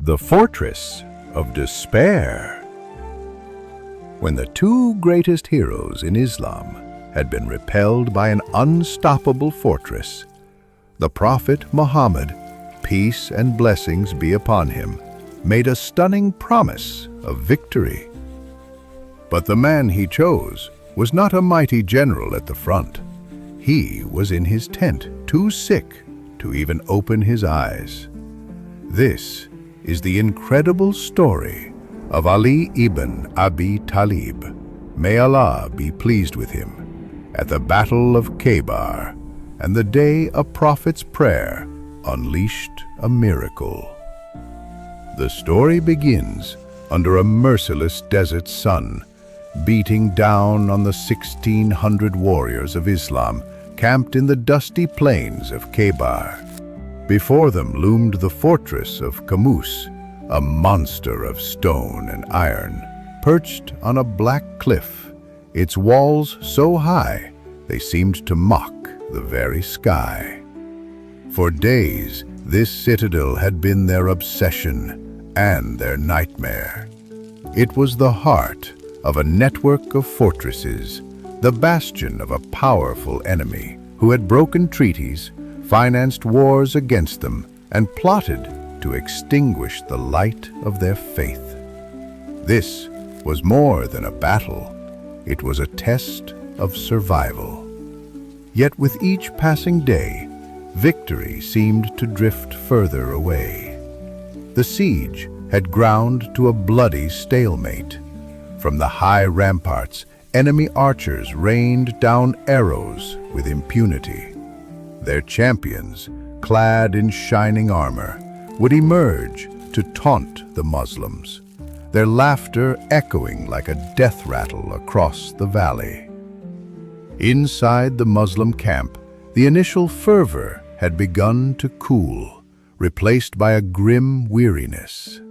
The Fortress of Despair. When the two greatest heroes in Islam had been repelled by an unstoppable fortress, the Prophet Muhammad, peace and blessings be upon him, made a stunning promise of victory. But the man he chose was not a mighty general at the front. He was in his tent, too sick to even open his eyes. This is the incredible story of Ali ibn Abi Talib, may Allah be pleased with him, at the Battle of Khaybar, and the day a prophet's prayer unleashed a miracle. The story begins under a merciless desert sun, beating down on the 1,600 warriors of Islam camped in the dusty plains of Khaybar. Before them loomed the fortress of Camus, a monster of stone and iron, perched on a black cliff, its walls so high they seemed to mock the very sky. For days, this citadel had been their obsession and their nightmare. It was the heart of a network of fortresses, the bastion of a powerful enemy who had broken treaties, financed wars against them, and plotted to extinguish the light of their faith. This was more than a battle. It was a test of survival. Yet with each passing day, victory seemed to drift further away. The siege had ground to a bloody stalemate. From the high ramparts, enemy archers rained down arrows with impunity. Their champions, clad in shining armor, would emerge to taunt the Muslims, their laughter echoing like a death rattle across the valley. Inside the Muslim camp, the initial fervor had begun to cool, replaced by a grim weariness.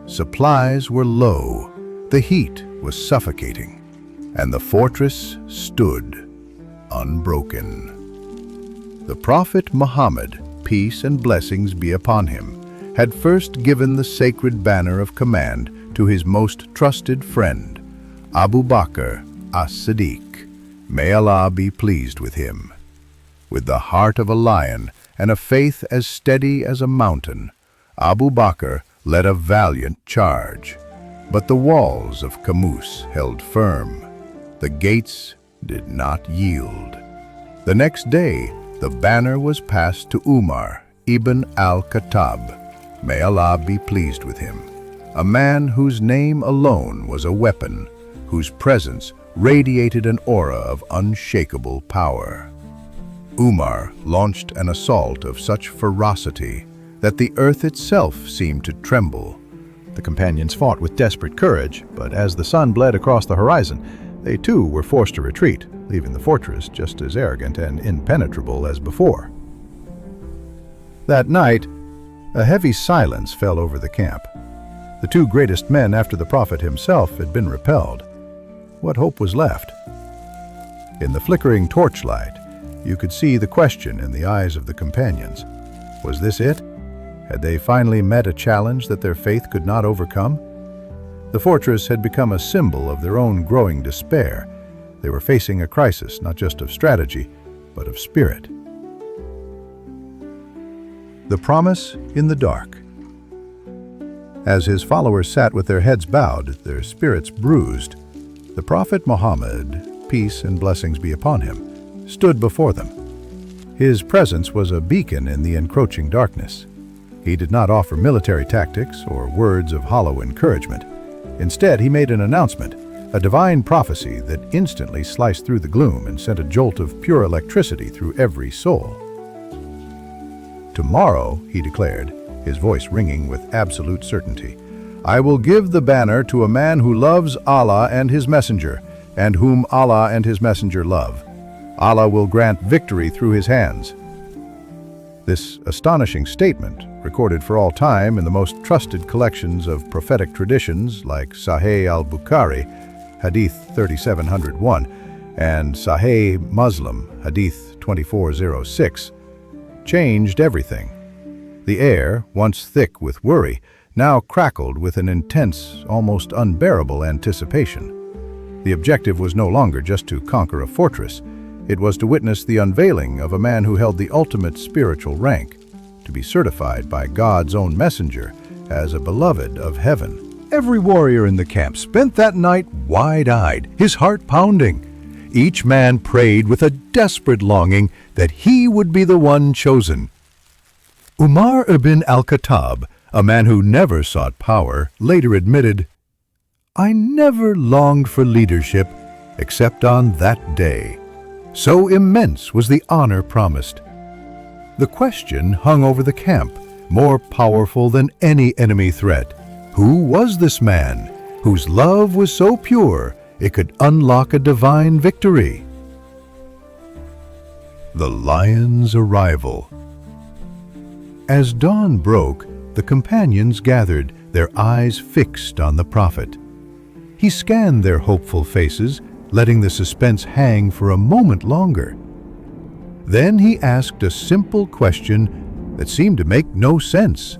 Supplies were low, the heat was suffocating, and the fortress stood unbroken. The Prophet Muhammad, peace and blessings be upon him, had first given the sacred banner of command to his most trusted friend, Abu Bakr as-Siddiq, may Allah be pleased with him. With the heart of a lion and a faith as steady as a mountain, Abu Bakr led a valiant charge. But the walls of Camus held firm. The gates did not yield. The next day, the banner was passed to Umar ibn al-Khattab, may Allah be pleased with him, a man whose name alone was a weapon, whose presence radiated an aura of unshakable power. Umar launched an assault of such ferocity that the earth itself seemed to tremble. The companions fought with desperate courage, but as the sun bled across the horizon, they too were forced to retreat, leaving the fortress just as arrogant and impenetrable as before. That night, a heavy silence fell over the camp. The two greatest men after the Prophet himself had been repelled. What hope was left? In the flickering torchlight, you could see the question in the eyes of the companions. Was this it? Had they finally met a challenge that their faith could not overcome? The fortress had become a symbol of their own growing despair. They were facing a crisis not just of strategy, but of spirit. The promise in the dark. As his followers sat with their heads bowed, their spirits bruised, the Prophet Muhammad, peace and blessings be upon him, stood before them. His presence was a beacon in the encroaching darkness. He did not offer military tactics or words of hollow encouragement. Instead, he made an announcement, a divine prophecy that instantly sliced through the gloom and sent a jolt of pure electricity through every soul. Tomorrow, he declared, his voice ringing with absolute certainty, I will give the banner to a man who loves Allah and his messenger, and whom Allah and his messenger love. Allah will grant victory through his hands. This astonishing statement, recorded for all time in the most trusted collections of prophetic traditions like Sahih al-Bukhari, Hadith 3701, and Sahih Muslim, Hadith 2406, changed everything. The air, once thick with worry, now crackled with an intense, almost unbearable anticipation. The objective was no longer just to conquer a fortress. It was to witness the unveiling of a man who held the ultimate spiritual rank, to be certified by God's own messenger as a beloved of heaven. Every warrior in the camp spent that night wide-eyed, his heart pounding. Each man prayed with a desperate longing that he would be the one chosen. Umar ibn al-Khattab, a man who never sought power, later admitted, "I never longed for leadership except on that day. So immense was the honor promised." The question hung over the camp, more powerful than any enemy threat. Who was this man, whose love was so pure it could unlock a divine victory? The lion's arrival. As dawn broke, the companions gathered, their eyes fixed on the prophet. He scanned their hopeful faces, letting the suspense hang for a moment longer. Then he asked a simple question that seemed to make no sense.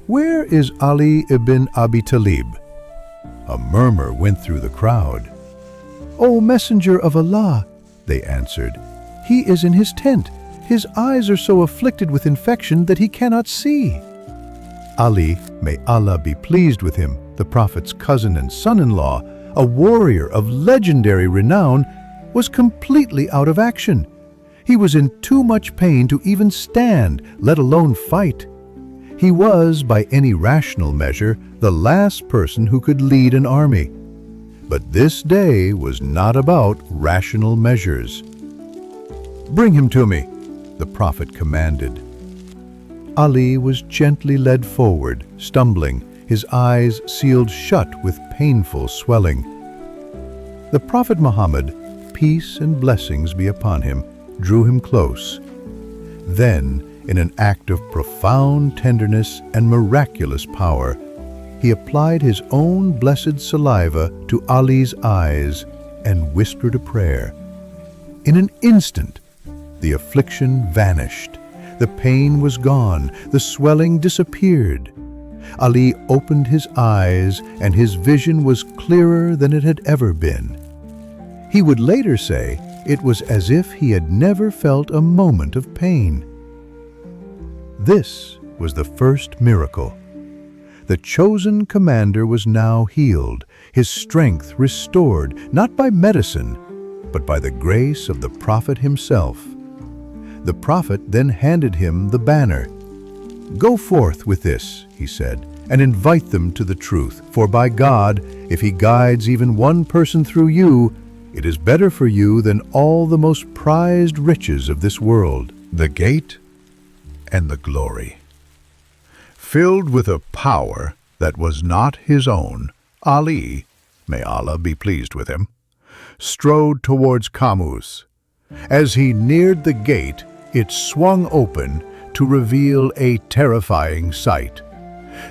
"Where is Ali ibn Abi Talib?" A murmur went through the crowd. "O Messenger of Allah," they answered, "he is in his tent. His eyes are so afflicted with infection that he cannot see." Ali, may Allah be pleased with him, the Prophet's cousin and son-in-law, a warrior of legendary renown, was completely out of action. He was in too much pain to even stand, let alone fight. He was, by any rational measure, the last person who could lead an army. But this day was not about rational measures. "Bring him to me," the Prophet commanded. Ali was gently led forward, stumbling, his eyes sealed shut with painful swelling. The Prophet Muhammad, peace and blessings be upon him, drew him close. Then, in an act of profound tenderness and miraculous power, he applied his own blessed saliva to Ali's eyes and whispered a prayer. In an instant, the affliction vanished. The pain was gone, the swelling disappeared. Ali opened his eyes, and his vision was clearer than it had ever been. He would later say it was as if he had never felt a moment of pain. This was the first miracle. The chosen commander was now healed, his strength restored, not by medicine, but by the grace of the Prophet himself. The Prophet then handed him the banner. "Go forth with this," he said, "and invite them to the truth, for by God, if he guides even one person through you, it is better for you than all the most prized riches of this world." The gate and the glory. Filled with a power that was not his own, Ali, may Allah be pleased with him, strode towards Qamus. As he neared the gate, it swung open to reveal a terrifying sight.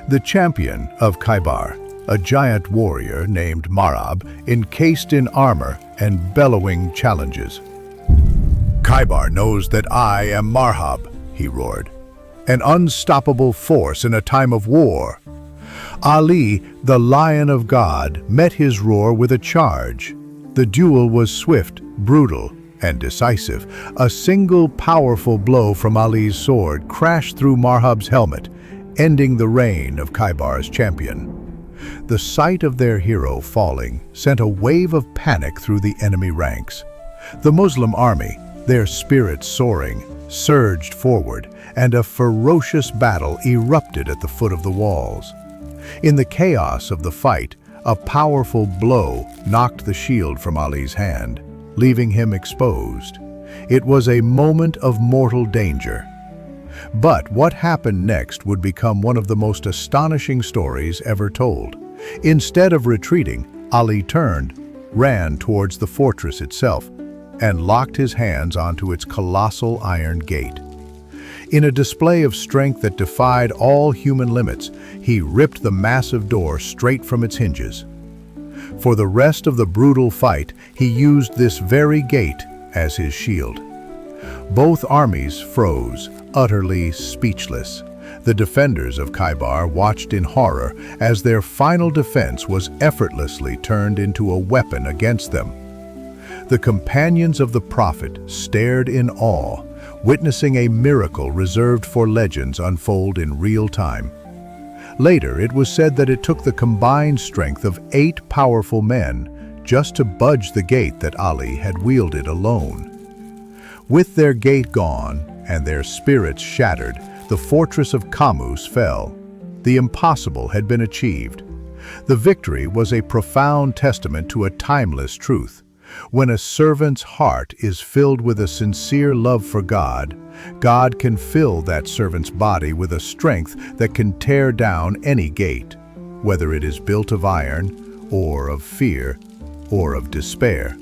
The champion of Khaybar, a giant warrior named Marab, encased in armor and bellowing challenges. "Khaybar knows that I am Marhab," he roared, "an unstoppable force in a time of war." Ali, the Lion of God, met his roar with a charge. The duel was swift, brutal, and decisive. A single powerful blow from Ali's sword crashed through Marhab's helmet, ending the reign of Khaybar's champion. The sight of their hero falling sent a wave of panic through the enemy ranks. The Muslim army, their spirits soaring, surged forward, and a ferocious battle erupted at the foot of the walls. In the chaos of the fight, a powerful blow knocked the shield from Ali's hand, leaving him exposed. It was a moment of mortal danger. But what happened next would become one of the most astonishing stories ever told. Instead of retreating, Ali turned, ran towards the fortress itself, and locked his hands onto its colossal iron gate. In a display of strength that defied all human limits, he ripped the massive door straight from its hinges. For the rest of the brutal fight, he used this very gate as his shield. Both armies froze, utterly speechless. The defenders of Khaybar watched in horror as their final defense was effortlessly turned into a weapon against them. The companions of the Prophet stared in awe, witnessing a miracle reserved for legends unfold in real time. Later, it was said that it took the combined strength of 8 powerful men just to budge the gate that Ali had wielded alone. With their gate gone and their spirits shattered, the fortress of Camus fell. The impossible had been achieved. The victory was a profound testament to a timeless truth. When a servant's heart is filled with a sincere love for God, God can fill that servant's body with a strength that can tear down any gate, whether it is built of iron, or of fear, or of despair.